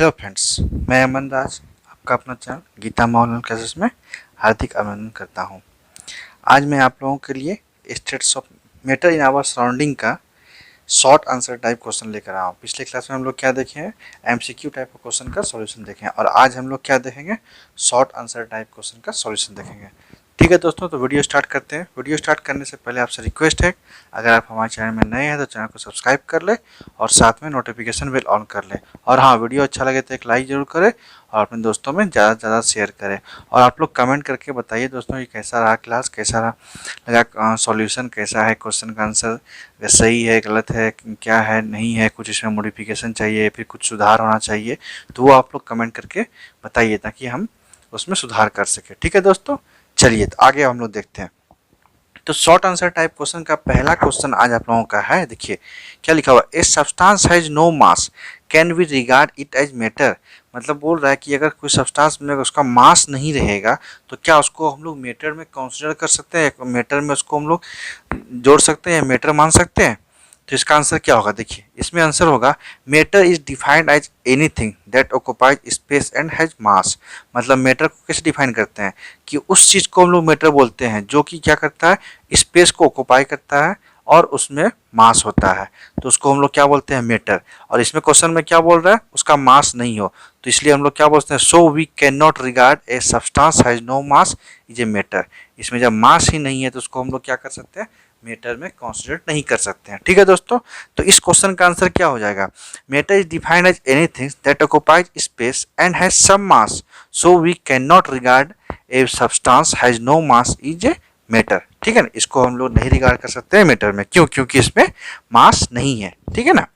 Hello friends, मैं अमन राज आपका अपना चैनल गीता मॉडल क्लासेस में हार्दिक अभिनंदन करता हूं। आज मैं आप लोगों के लिए states of matter in our surrounding का शॉर्ट आंसर टाइप क्वेश्चन लेकर आया हूं। पिछले क्लास में हम लोग क्या देखे हैं, एमसीक्यू टाइप क्वेश्चन का सॉल्यूशन देखे हैं और आज हम लोग क्या देखेंगे, शॉर्ट आंसर टाइप क्वेश्चन का सॉल्यूशन देखेंगे। ठीक है दोस्तों, तो वीडियो स्टार्ट करते हैं। वीडियो स्टार्ट करने से पहले आपसे रिक्वेस्ट है, अगर आप हमारे चैनल में नए हैं तो चैनल को सब्सक्राइब कर ले और साथ में नोटिफिकेशन बेल ऑन कर ले। और हाँ, वीडियो अच्छा लगे तो एक लाइक जरूर करें और अपने दोस्तों में ज़्यादा से ज़्यादा शेयर करें। और आप लोग कमेंट करके बताइए दोस्तों कि कैसा रहा क्लास, कैसा रहा लगा सॉल्यूशन, कैसा है क्वेश्चन का आंसर, सही है गलत है क्या है नहीं है, कुछ इसमें मॉडिफिकेशन चाहिए फिर कुछ सुधार होना चाहिए, तो वो आप लोग कमेंट करके बताइए ताकि हम उसमें सुधार कर सकें। ठीक है दोस्तों, चलिए तो आगे हम लोग देखते हैं। तो शॉर्ट आंसर टाइप क्वेश्चन का पहला क्वेश्चन आज आप लोगों का है। देखिए क्या लिखा हुआ, a substance has no mass can we regard it as matter. मतलब बोल रहा है कि अगर कोई सब्सटेंस में उसका मास नहीं रहेगा तो क्या उसको हम लोग मैटर में कंसीडर कर सकते हैं, मैटर में उसको हम लोग जोड़ सकते हैं, मैटर मान सकते हैं। तो इसका आंसर क्या होगा, देखिए इसमें आंसर होगा matter is defined as anything that occupies space and has mass. मतलब मैटर को कैसे डिफाइन करते हैं कि उस चीज़ को हम लोग मैटर बोलते हैं जो कि क्या करता है, स्पेस को ऑक्युपाई करता है और उसमें मास होता है, तो उसको हम लोग क्या बोलते हैं, मैटर। और इसमें क्वेश्चन में क्या बोल रहा है, उसका मास नहीं हो, तो इसलिए हम लोग क्या बोलते हैं, so we can not regard a substance has no mass is a matter. इसमें जब मास ही नहीं है तो उसको हम लोग क्या कर सकते हैं, मैटर में कंसीडर नहीं कर सकते हैं। ठीक है दोस्तों, तो इस क्वेश्चन का आंसर क्या हो जाएगा, matter is defined as anything that occupies space and has some mass, so we can not regard a substance has no mass is a matter. ठीक है ना, इसको हम लोग नहीं रिगार्ड कर सकते हैं मैटर में, क्यों, क्योंकि इसमें मास नहीं है। ठीक है ना,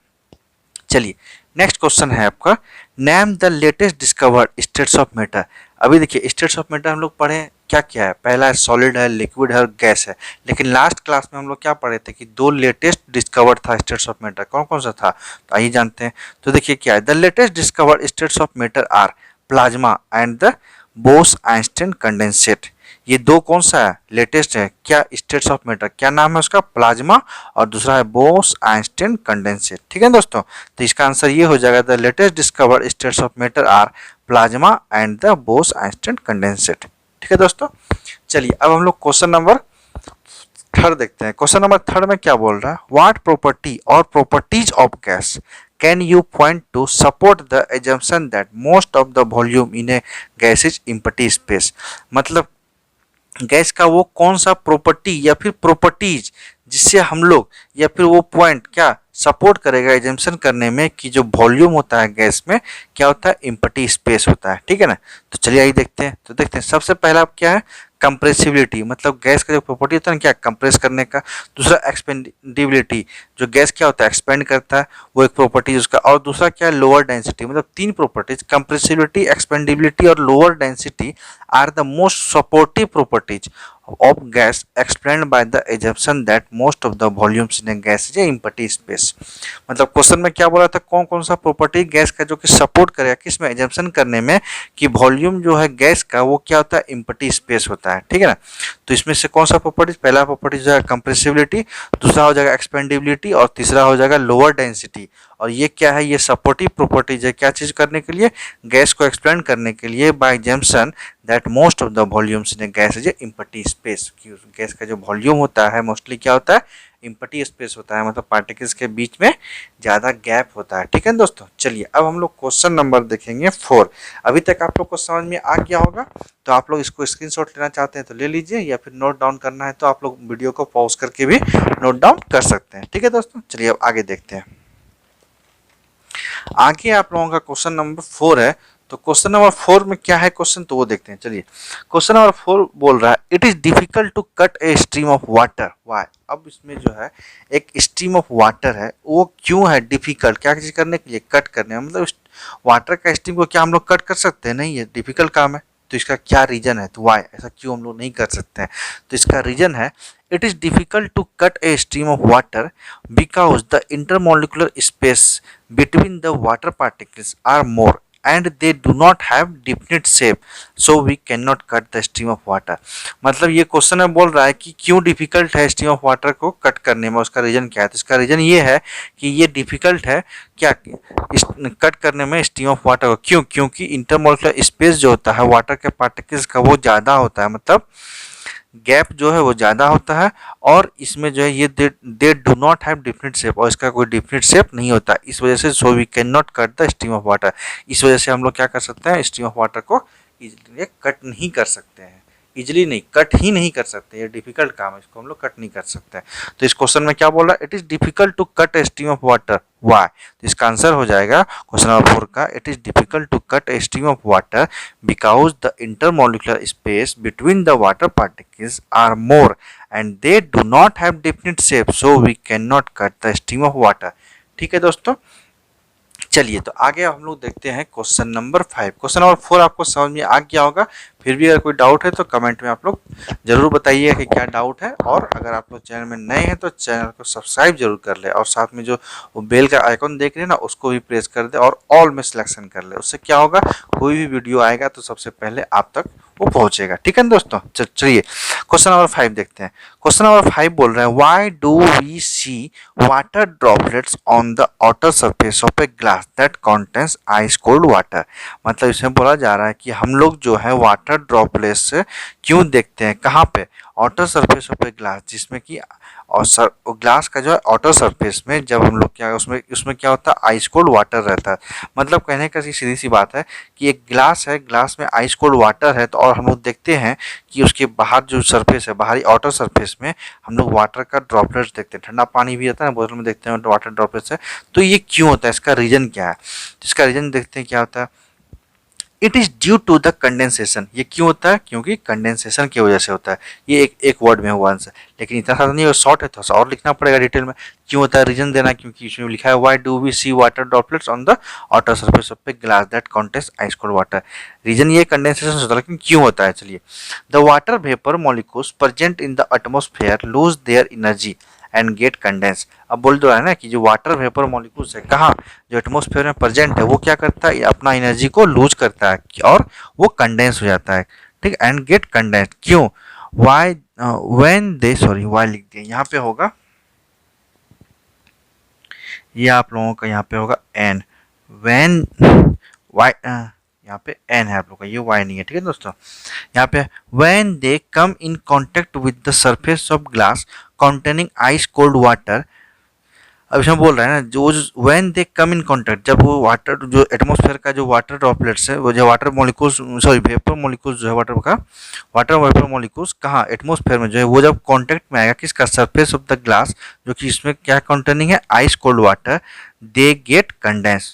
चलिए नेक्स्ट क्वेश्चन है आपका, name the latest discovered states of matter. अभी देखिए स्टेट्स ऑफ मैटर हम लोग पढ़े क्या क्या है, पहला है सॉलिड है, लिक्विड है और गैस है। लेकिन लास्ट क्लास में हम लोग क्या पढ़े थे कि दो लेटेस्ट डिस्कवर्ड था स्टेट्स ऑफ मैटर, कौन कौन सा था, तो आइए जानते हैं। तो देखिए क्या है, the latest discovered states of matter are plasma and the Bose Einstein condensate. ये दो कौन सा है, लेटेस्ट है क्या, स्टेट्स ऑफ मैटर, क्या नाम है उसका, प्लाज्मा और दूसरा है बोस आइंस्टाइन कंडेंसेट। ठीक है दोस्तों, तो इसका आंसर ये हो जाएगा, the latest discovered states of matter are plasma and the Bose Einstein condensate. ठीक है दोस्तों, चलिए अब हम लोग क्वेश्चन नंबर थर्ड देखते हैं। क्वेश्चन नंबर थर्ड में क्या बोल रहा है, व्हाट प्रॉपर्टी और properties of gas can you point two support the assumption that most of the volume in A gas is empty space. मतलब गैस का वो कौन सा प्रॉपर्टी या फिर प्रॉपर्टीज जिससे हम लोग या फिर वो पॉइंट क्या सपोर्ट करेगा एजम्पशन करने में कि जो वॉल्यूम होता है गैस में क्या होता है, एम्प्टी स्पेस होता है। ठीक है ना, तो चलिए आइए देखते हैं। तो देखते हैं सबसे पहला क्या है, कंप्रेसिबिलिटी, मतलब गैस का जो प्रॉपर्टी होता है ना क्या, कंप्रेस करने का। दूसरा एक्सपेंडिबिलिटी, जो गैस क्या होता है एक्सपेंड करता है, वो एक प्रॉपर्टी उसका। और दूसरा क्या है, लोअर डेंसिटी। मतलब तीन प्रॉपर्टीज, कंप्रेसिबिलिटी, एक्सपेंडिबिलिटी और lower density are the most supportive properties of gas explained by the assumption that most of the volumes in a gas is empty space। मतलब क्वेश्चन में क्या बोला था, कौन कौन सा प्रॉपर्टी गैस का जो कि सपोर्ट करेगा किस में, एजम्पशन करने में कि वॉल्यूम जो है गैस का वो क्या होता है, एम्प्टी स्पेस होता है। ठीक है ना, तो इसमें से कौन सा प्रॉपर्टी, पहला प्रॉपर्टी जो है कंप्रेसिबिलिटी, दूसरा हो जाएगा एक्सपेंडिबिलिटी और तीसरा हो जाएगा लोअर डेंसिटी। और ये क्या है, ये सपोर्टिव प्रॉपर्टीज है, क्या चीज करने के लिए, गैस को एक्सप्लेन करने के लिए, by assumption that most of the volumes in gas is empty space. Gas का जो वॉल्यूम होता है मोस्टली क्या होता है, एम्प्टी स्पेस होता है, मतलब पार्टिकल्स के बीच में ज़्यादा गैप होता है। ठीक है दोस्तों, चलिए अब हम लोग क्वेश्चन नंबर देखेंगे 4। अभी तक आप लोग को समझ में आ गया होगा, तो आप लोग इसको स्क्रीनशॉट लेना चाहते हैं तो ले लीजिए, या फिर नोट डाउन करना है तो आप लोग वीडियो को पॉज करके भी नोट डाउन कर सकते हैं। ठीक है दोस्तों, चलिए अब आगे देखते हैं। आगे आप लोगों का क्वेश्चन नंबर 4 है। तो क्वेश्चन नंबर 4 में क्या है क्वेश्चन, तो वो देखते हैं। चलिए क्वेश्चन नंबर 4 बोल रहा है, it is difficult to cut a stream of water, why. अब इसमें जो है एक स्ट्रीम ऑफ वाटर है, वो क्यों है डिफिकल्ट, क्या चीज करने के लिए, कट करने, मतलब वाटर का स्ट्रीम को क्या हम लोग कट कर सकते हैं, नहीं, ये डिफिकल्ट काम है। तो इसका क्या रीजन है, तो वाई, ऐसा क्यों हम लोग नहीं कर सकते हैं। तो इसका रीजन है, it is difficult to cut a stream of water because the intermolecular space between the water particles are more and they do not have definite shape, so we cannot cut the stream of water। मतलब ये question में बोल रहा है कि क्यों difficult है stream of water को कट करने में, उसका रीजन क्या है। तो इसका रीजन ये है कि ये डिफिकल्ट है क्या कट करने में स्ट्रीम ऑफ वाटर को। क्यों? क्योंकि इंटरमोलिकुलर स्पेस जो होता है वाटर के पार्टिकल्स का वो ज़्यादा होता है, मतलब गैप जो है वो ज़्यादा होता है, और इसमें जो है ये दे do not have different shape, और इसका कोई डिफरेंट शेप नहीं होता। इस वजह से so we can not cut the stream of water. इस वजह से हम लोग क्या कर सकते हैं, स्ट्रीम ऑफ वाटर को इजीली कट नहीं कर सकते हैं। इजीली नहीं, कट ही नहीं कर सकते, ये डिफिकल्ट काम है, इसको हम लोग कट नहीं कर सकते। तो इस क्वेश्चन में क्या बोल रहा है, it is difficult to cut a stream of water, why. तो इसका आंसर हो जाएगा क्वेश्चन नंबर 4 का, it is difficult to cut a stream of water because the intermolecular space between the water particles are more and they do not have definite shape, so we can not cut the stream of water. ठीक है दोस्तों, चलिए तो आगे हम लोग देखते हैं क्वेश्चन नंबर 5। क्वेश्चन नंबर 4 आपको समझ में आ गया होगा, फिर भी अगर कोई डाउट है तो कमेंट में आप लोग जरूर बताइए कि क्या डाउट है। और अगर आप लोग चैनल में नए हैं तो चैनल को सब्सक्राइब जरूर कर ले, और साथ में जो बेल का आइकॉन देख रहे हैं ना उसको भी प्रेस कर दे और ऑल में सिलेक्शन कर ले। उससे क्या होगा, कोई भी वीडियो आएगा तो सबसे पहले आप तक वो पहुंचेगा। ठीक है ना दोस्तों, चलिए क्वेश्चन नंबर 5 देखते हैं। क्वेश्चन नंबर 5 बोल रहे हैं, why do we see water droplets on the outer surface of a glass that contains ice cold water. मतलब इसमें बोला जा रहा है कि हम लोग जो है वाटर ड्रॉपलेट्स क्यों देखते हैं, कहाँ पे, outer surface of a glass, जिसमें कि और ग्लास का जो है आउटर सरफेस में जब हम लोग क्या उसमें क्या होता है, आइस कोल्ड वाटर रहता है। मतलब कहने का सीधी सी बात है कि एक ग्लास है, ग्लास में आइस कोल्ड वाटर है, तो और हम लोग देखते हैं कि उसके बाहर जो सरफेस है, बाहरी आउटर सरफेस में हम लोग वाटर का ड्रॉपलेट्स देखते हैं। ठंडा पानी भी आता है ना बोतल में, देखते हैं वाटर ड्रॉपलेट्स है। तो ये क्यों होता है, इसका रीजन क्या है। इसका रीजन देखते हैं क्या होता है, it is due to the condensation. ये क्यों होता है, क्योंकि कंडेंसेशन की वजह से होता है। ये एक वर्ड में हुआ आंसर, लेकिन इतना सारा नहीं, शॉर्ट है, थोड़ा सा और लिखना पड़ेगा डिटेल में। क्यों होता है, रीजन देना, क्योंकि इसमें लिखा है why do we see water droplets on the outer surface of a glass that contains ice cold water. Reason ये कंडेंसेशन होता है, लेकिन क्यों होता है, चलिए। The water vapour molecules present in the atmosphere lose their energy and get condense. अब बोल दो है ना कि जो वाटर वेपर मॉलिक्यूल्स है कहाँ, जो एटमॉस्फेयर में प्रेजेंट है, वो क्या करता है, अपना एनर्जी को लूज करता है और वो कंडेंस हो जाता है। ठीक, एंड गेट कंडेंस। क्यों, why when they, sorry why लिख दिया, यहाँ पे होगा, ये आप लोगों का यहाँ पे होगा एन, व्हेन वाई, यहाँ पे एन है आप लोग का, ये वाई नहीं है। ठीक है दोस्तों, यहाँ पे when they come in contact with the surface of glass containing ice cold water. अब इसमें बोल रहा है ना, जो when they come in contact, जब वो वाटर जो एटमॉस्फेयर का जो वाटर ड्रॉपलेट्स है, वो जो water molecules, sorry vapour molecules जो है वाटर का, वाटर वेपर मॉलिक्यूल्स कहाँ, एटमॉस्फेयर में जो है, वो जब कांटेक्ट में आएगा किसका, सरफेस ऑफ द ग्लास, जो कि इसमें क्या कंटेनिंग है, ice cold water, they get condense.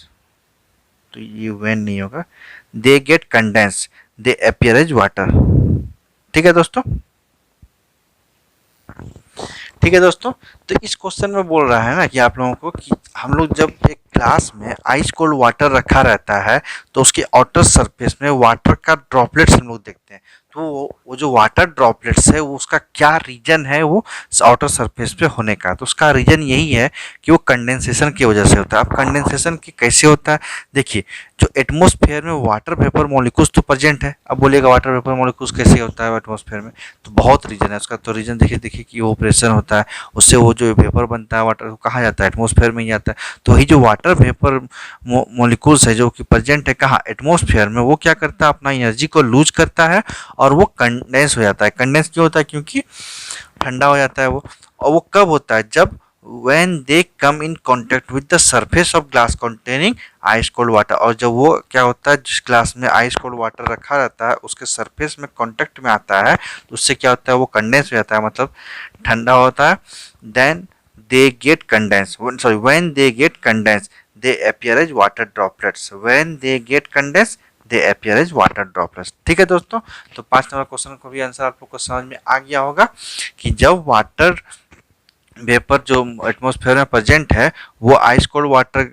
तो ये व्हेन नहीं होगा, they get condense, they appear as water. ठीक है दोस्तों, ठीक है दोस्तों। तो इस क्वेश्चन में बोल रहा है ना कि आप लोगों को कि हम लोग जब एक ग्लास में आइस कोल्ड वाटर रखा रहता है तो उसके आउटर सरफेस में वाटर का ड्रॉपलेट्स हम लोग देखते हैं। तो वो जो वाटर ड्रॉपलेट्स है वो उसका क्या रीजन है, वो आउटर सरफेस पे होने का। तो उसका रीजन यही है कि वो कंडेंसेशन की वजह से होता है। अब कंडेंसेशन की कैसे होता है, देखिए, जो एटमॉस्फेयर में वाटर वेपर मॉलिक्यूल्स तो प्रेजेंट है। अब बोलिएगा वाटर वेपर मॉलिक्यूल्स कैसे होता है एटमॉस्फेयर में, तो बहुत रीजन है उसका। तो रीजन देखिए कि वो प्रेशर होता है, उससे वो जो वेपर बनता है वाटर, कहाँ जाता है, एटमॉस्फेयर में ही जाता है। तो वही जो वाटर वेपर मॉलिक्यूल्स है जो कि प्रेजेंट है कहाँ, एटमॉस्फेयर में, वो क्या करता है, अपना एनर्जी को लूज करता है और वो कंडेंस हो जाता है। कंडेंस क्यों होता है, क्योंकि ठंडा हो जाता है वो। और वो कब होता है, जब when they come in contact with the surface of glass containing ice cold water। और जब वो क्या होता है, जिस ग्लास में आइस कोल्ड वाटर रखा रहता है उसके सरफेस में कांटेक्ट में आता है, तो उससे क्या होता है, वो कंडेंस हो जाता है, मतलब ठंडा होता है। then they get condensed, sorry, when they get condensed they appear as water droplets, when they get condensed they appear as water droplets। ठीक है दोस्तों, तो 5 नंबर क्वेश्चन को भी आंसर आप लोग को समझ में आ गया होगा कि जब वाटर वेपर जो एटमॉस्फेयर में प्रेजेंट है वो आइस कोल्ड वाटर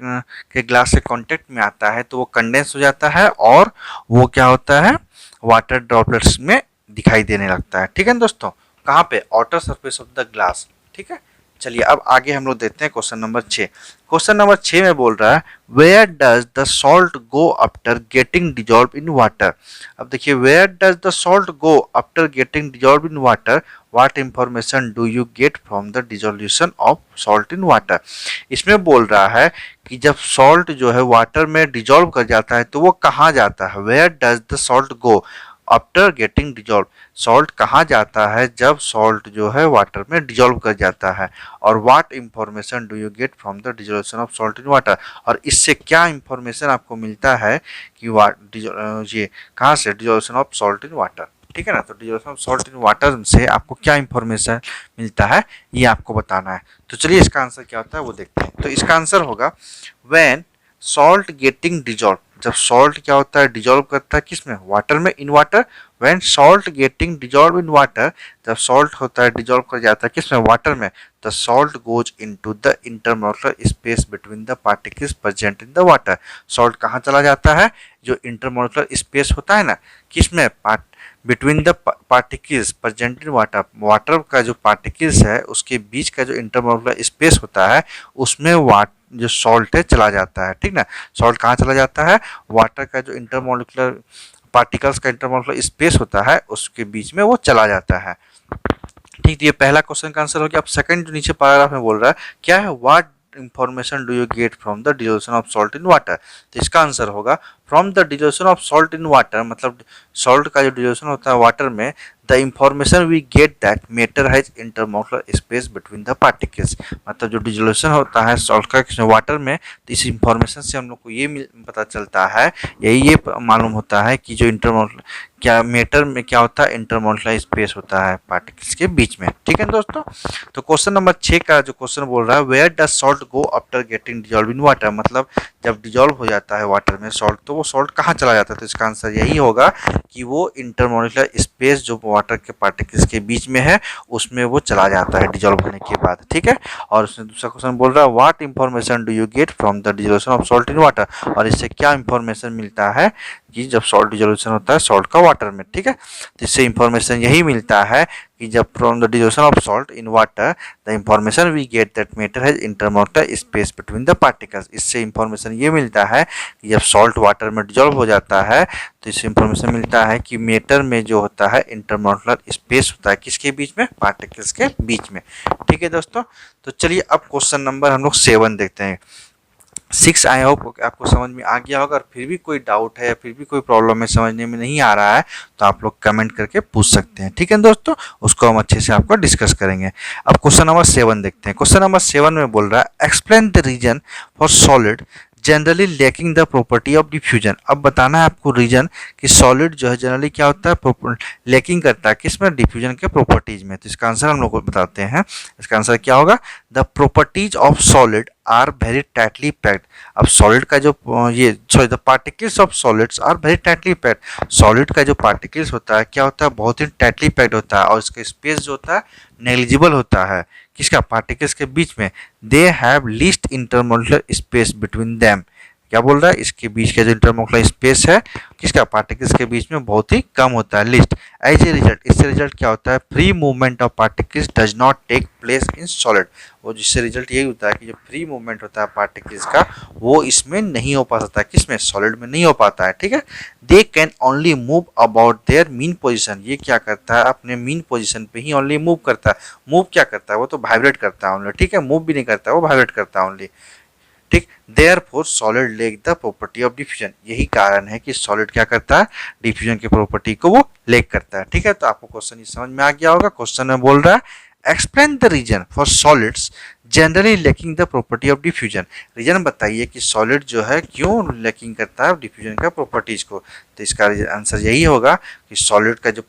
के ग्लास से कांटेक्ट में आता है तो वो कंडेंस हो जाता है और वो क्या होता है, वाटर ड्रॉपलेट्स में दिखाई देने लगता है। ठीक है दोस्तों, कहाँ पे, outer surface of the glass. ठीक है, चलिए अब आगे हम लोग देखते हैं क्वेश्चन नंबर 6। क्वेश्चन नंबर 6 में बोल रहा है where does the salt go after getting dissolve in water. अब देखिए where does the salt go after getting dissolve in water, what information do you get from the dissolution of salt in water. इसमें बोल रहा है कि जब salt जो है वाटर में डिजॉल्व कर जाता है तो वो कहाँ जाता है। Where does the salt go after getting dissolve, salt कहाँ जाता है जब सॉल्ट जो है वाटर में डिजॉल्व कर जाता है। और what information do you get from the dissolution of salt in water, और इससे क्या इंफॉर्मेशन आपको मिलता है कि ये कहाँ से, dissolution of salt in water. ठीक है ना, तो dissolution of salt in water से आपको क्या इंफॉर्मेशन मिलता है ये आपको बताना है। तो चलिए इसका आंसर क्या होता है वो देखते हैं। तो इसका आंसर होगा व्हेन सॉल्ट गेटिंग डिजॉल्व, जब सॉल्ट क्या होता है डिजॉल्व करता है किसमें, वाटर में, in water. When salt getting dissolve in water, जब सॉल्ट होता है डिजॉल्व कर जाता है किसमें, वाटर में, the salt goes into the intermolecular space between the particles present in the water. Salt कहाँ चला जाता है, जो इंटरमोलिकुलर स्पेस होता है ना किसमें, between the particles present in water, water का जो पार्टिकल्स है उसके बीच का जो इंटरमोलिकुलर स्पेस होता है उसमें जो सॉल्ट है चला जाता है। ठीक ना, सॉल्ट कहाँ चला जाता है, वाटर का जो इंटरमोलिकुलर पार्टिकल्स का इंटरमोलिकुलर स्पेस होता है उसके बीच में वो चला जाता है। ठीक, तो ये पहला क्वेश्चन का आंसर हो गया। अब सेकंड जो नीचे पैराग्राफ में बोल रहा है क्या है, what information do you get from the dissolution of salt in water. तो इसका आंसर होगा from the dissolution of salt in water, मतलब सॉल्ट का जो डिजोल्यूशन होता है वाटर में, the information we get that matter has intermolecular space between the particles, मतलब जो डिजोल्यूशन होता है सॉल्ट का वाटर में, तो इस इंफॉर्मेशन से हम लोग को ये पता चलता है, ये मालूम होता है कि जो इंटरमोलिकुलर क्या मैटर में क्या होता है, इंटरमोलिकुलर स्पेस होता है पार्टिकल्स के बीच में। ठीक है दोस्तों, तो क्वेश्चन नंबर 6 का जो क्वेश्चन बोल रहा है where does salt go after getting dissolve in water, मतलब जब डिजॉल्व हो जाता है वाटर में सॉल्ट तो वो सॉल्ट कहाँ चला जाता है। तो इसका आंसर यही होगा कि वो इंटरमोलिकुलर स्पेस जो वाटर के पार्टिकल्स के बीच में है उसमें वो चला जाता है डिजॉल्व होने के बाद। ठीक है, और उसमें दूसरा क्वेश्चन बोल रहा है what information do you get from the dissolution of salt in water, और इससे क्या इंफॉर्मेशन मिलता है कि जब सॉल्ट डिजोल्यूशन होता है सॉल्ट का वाटर में। ठीक है, तो इससे इंफॉर्मेशन यही मिलता है कि जब from the dissolution of salt in water the information we get that matter has intermolecular space between the particles, इससे इंफॉर्मेशन ये मिलता है कि जब सॉल्ट वाटर में डिजॉल्व हो जाता है तो इससे इंफॉर्मेशन मिलता है कि मैटर में जो होता है इंटरमोलिकुलर स्पेस होता है किसके बीच में, पार्टिकल्स के बीच में। ठीक है दोस्तों, तो चलिए अब क्वेश्चन नंबर हम लोग 7 देखते हैं। 6 आई होप आपको समझ में आ गया होगा, और फिर भी कोई डाउट है या फिर भी कोई प्रॉब्लम है समझने में नहीं आ रहा है तो आप लोग कमेंट करके पूछ सकते हैं। ठीक है दोस्तों, उसको हम अच्छे से आपको डिस्कस करेंगे। अब क्वेश्चन नंबर 7 देखते हैं। क्वेश्चन नंबर 7 में बोल रहा है explain the reason for solid generally lacking the property of diffusion. अब बताना है आपको रीजन कि सॉलिड जो है जनरली क्या होता है, लैकिंग करता है किसमें, डिफ्यूजन के प्रॉपर्टीज में। तो इसका आंसर हम लोग को बताते हैं। इसका आंसर क्या होगा, the properties of solid are very tightly packed. अब सॉलिड का जो the particles of solids are very tightly packed, solid का जो पार्टिकल्स होता है क्या होता है, बहुत ही टाइटली पैक्ड होता है, और इसका स्पेस जो होता है नेग्लिजिबल होता है किसका, पार्टिकल्स के बीच में। They have least intermolecular space between them, क्या बोल रहा है, इसके बीच का जो इंटरमोलिकुलर स्पेस है किसका, पार्टिकल्स के बीच में बहुत ही कम होता है, लिस्ट। एज ए रिजल्ट, इससे रिजल्ट क्या होता है, free movement of particles does not take place in solid. वो जिससे रिजल्ट यही होता है कि जो फ्री मूवमेंट होता है पार्टिकल्स का वो इसमें नहीं हो पाता, किसमें, सॉलिड में नहीं हो पाता है। ठीक है, they can only move about their mean position, ये क्या करता है अपने मीन पोजिशन पे ही ओनली मूव करता है। मूव क्या करता है, वो तो वाइब्रेट करता है ओनली। ठीक है, मूव भी नहीं करता है, वो वाइब्रेट करता है ओनली। ठीक, therefore solid lake the property of diffusion, यही कारण है कि सॉलिड क्या करता है, डिफ्यूजन की प्रॉपर्टी को वो लेक करता है। ठीक है, तो आपको क्वेश्चन समझ में आ गया होगा। क्वेश्चन में बोल रहा है explain the reason for solids generally lacking the property of diffusion, reason बताइए कि सॉलिड जो है क्यों लैकिंग करता है डिफ्यूजन का प्रॉपर्टीज को। तो इसका आंसर यही होगा कि सॉलिड का जो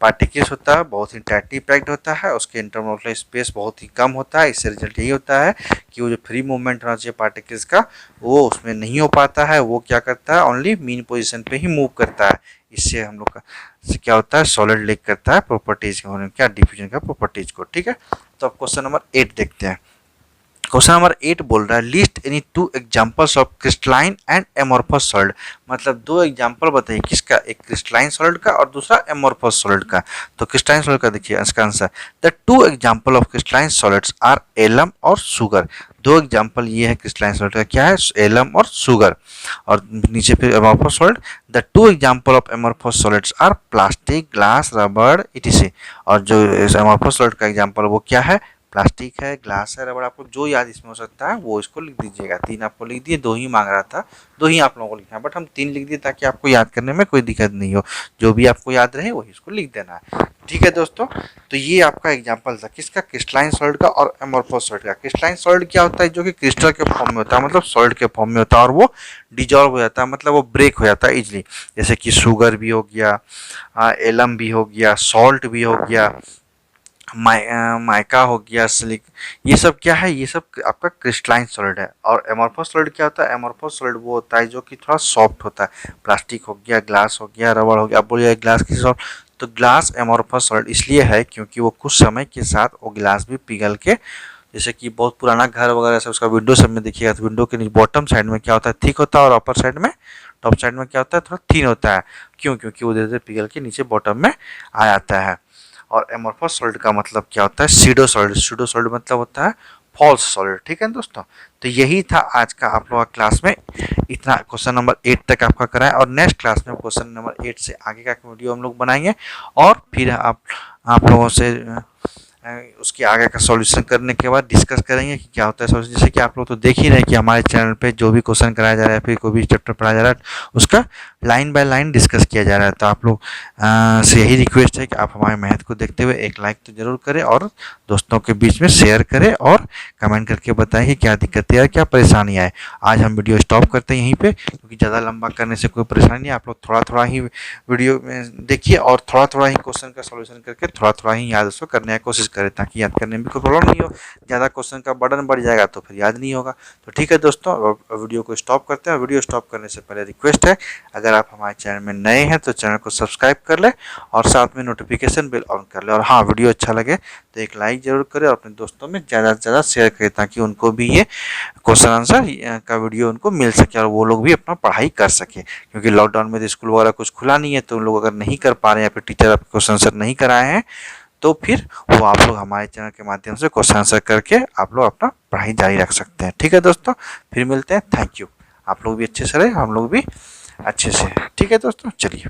पार्टिकल्स होता है बहुत ही टाइटली पैक्ड होता है, उसके इंटरमोलिकुलर स्पेस बहुत ही कम होता है। इससे रिजल्ट यही होता है कि वो जो फ्री मूवमेंट होना चाहिए पार्टिकल्स का वो उसमें नहीं हो पाता है, वो क्या करता है ओनली मीन पोजीशन पे ही मूव करता है। इससे हम लोग का क्या होता है, सॉलिड लेक करता है प्रॉपर्टीज होने क्या, डिफ्यूजन का प्रॉपर्टीज को। ठीक है, तो अब क्वेश्चन नंबर 8 देखते हैं। क्वेश्चन नंबर 8 बोल रहा है list any two examples of crystalline and amorphous solid. मतलब दो एग्जांपल बताइए किसका, एक क्रिस्टलाइन सॉलिड का और दूसरा एमोर्फस सॉलिड का। तो क्रिस्टलाइन सॉलिड का देखिए इसका answer, the two example of crystalline solids are alum और शुगर। दो एग्जांपल ये है क्रिस्टलाइन सॉलिड का, क्या है, एलम और शुगर। और नीचे फिर amorphous solid, the two example of amorphous solids are plastic, glass, रबड़ इटीसी। और जो एमोर्फस सॉलिड का एग्जांपल वो क्या है, प्लास्टिक है, ग्लास है, रबड़। आपको जो याद इसमें हो सकता है वो इसको लिख दीजिएगा। 3 आपको लिख दिए, 2 ही मांग रहा था, 2 ही आप लोगों को लिखना है, बट हम 3 लिख दिए ताकि आपको याद करने में कोई दिक्कत नहीं हो। जो भी आपको याद रहे वही इसको लिख देना है, ठीक है दोस्तों। तो ये आपका एग्जांपल था किसका, क्रिस्टलाइन सॉलिड का और एमोर्फस सॉलिड का। क्रिस्टलाइन सॉलिड क्या होता है, जो कि क्रिस्टल के फॉर्म में होता है, मतलब सॉलिड के फॉर्म में होता है, और वो डिजॉल्व हो जाता है, मतलब वो ब्रेक हो जाता है इजिली। जैसे कि शुगर भी हो गया, एलम भी हो गया, सॉल्ट भी हो गया, माइका हो गया, सिलिक, ये सब क्या है, ये सब आपका क्रिस्टलाइन सॉलिड है। और एमोर्फस सॉलिड क्या होता है, एमोर्फस सॉलिड वो होता है जो कि थोड़ा सॉफ्ट होता है। प्लास्टिक हो गया, ग्लास हो गया, रबड़ हो गया। आप बोलिए ग्लास की सॉफ्ट, तो ग्लास एमोर्फस सॉलिड इसलिए है क्योंकि वो कुछ समय के साथ वो ग्लास भी पिघल के, जैसे कि बहुत पुराना घर वगैरह से उसका विंडो सब में देखिएगा तो विंडो के बॉटम साइड में क्या होता है, थिक होता है, और अपर साइड में, टॉप साइड में क्या होता है, थोड़ा थिन होता है। क्यों, क्योंकि वो धीरे धीरे पिघल के नीचे बॉटम में आ जाता है। और एमोर्फस सॉलिड का मतलब क्या होता है, सीडो सॉलिड। सीडो सॉलिड मतलब होता है फॉल्स सॉलिड, ठीक है दोस्तों। तो यही था आज का आप लोगों का क्लास में, इतना क्वेश्चन नंबर 8 तक आपका कराएं, और नेक्स्ट क्लास में क्वेश्चन नंबर 8 से आगे का वीडियो हम लोग बनाएंगे, और फिर आप लोगों से उसके आगे का सॉल्यूशन करने के बाद डिस्कस करेंगे कि क्या होता है सॉल्यूशन। जैसे कि आप लोग तो देख ही रहे हैं कि हमारे चैनल पे जो भी क्वेश्चन कराया जा रहा है, फिर कोई भी चैप्टर पढ़ाया जा रहा है, उसका लाइन बाय लाइन डिस्कस किया जा रहा है। तो आप लोग से यही रिक्वेस्ट है कि आप हमारे मेहनत को देखते हुए एक लाइक तो जरूर करें, और दोस्तों के बीच में शेयर करें, और कमेंट करके बताएं कि क्या दिक्कतें है, क्या परेशानी आए। आज हम वीडियो स्टॉप करते हैं यहीं पे, क्योंकि ज़्यादा लंबा करने से कोई परेशानी नहीं। आप लोग थोड़ा थोड़ा ही वीडियो में देखिए, और थोड़ा थोड़ा ही क्वेश्चन का सॉल्यूशन करके थोड़ा थोड़ा ही याद उसको करने की कोशिश करें, ताकि याद करने में कोई प्रॉब्लम नहीं हो। ज़्यादा क्वेश्चन का बर्डन बढ़ जाएगा तो फिर याद नहीं होगा। तो ठीक है दोस्तों, वीडियो को स्टॉप करते हैं। वीडियो स्टॉप करने से पहले रिक्वेस्ट है, अगर आप हमारे चैनल में नए हैं तो चैनल को सब्सक्राइब कर ले, और साथ में नोटिफिकेशन बेल ऑन कर ले। और हाँ, वीडियो अच्छा लगे तो एक लाइक जरूर करें, और अपने दोस्तों में ज़्यादा से ज़्यादा शेयर करें, ताकि उनको भी ये क्वेश्चन आंसर का वीडियो उनको मिल सके, और वो लोग भी अपना पढ़ाई कर सके। क्योंकि लॉकडाउन में तो स्कूल वगैरह कुछ खुला नहीं है, तो उन लोग अगर नहीं कर पा रहे हैं, या फिर टीचर आपके क्वेश्चन आंसर नहीं कराए हैं, तो फिर वो आप लोग हमारे चैनल के माध्यम से क्वेश्चन आंसर करके आप लोग अपना पढ़ाई जारी रख सकते हैं। ठीक है दोस्तों, फिर मिलते हैं। Thank you. आप लोग भी अच्छे से रहे, हम लोग भी अच्छे से। ठीक है दोस्तों, चलिए।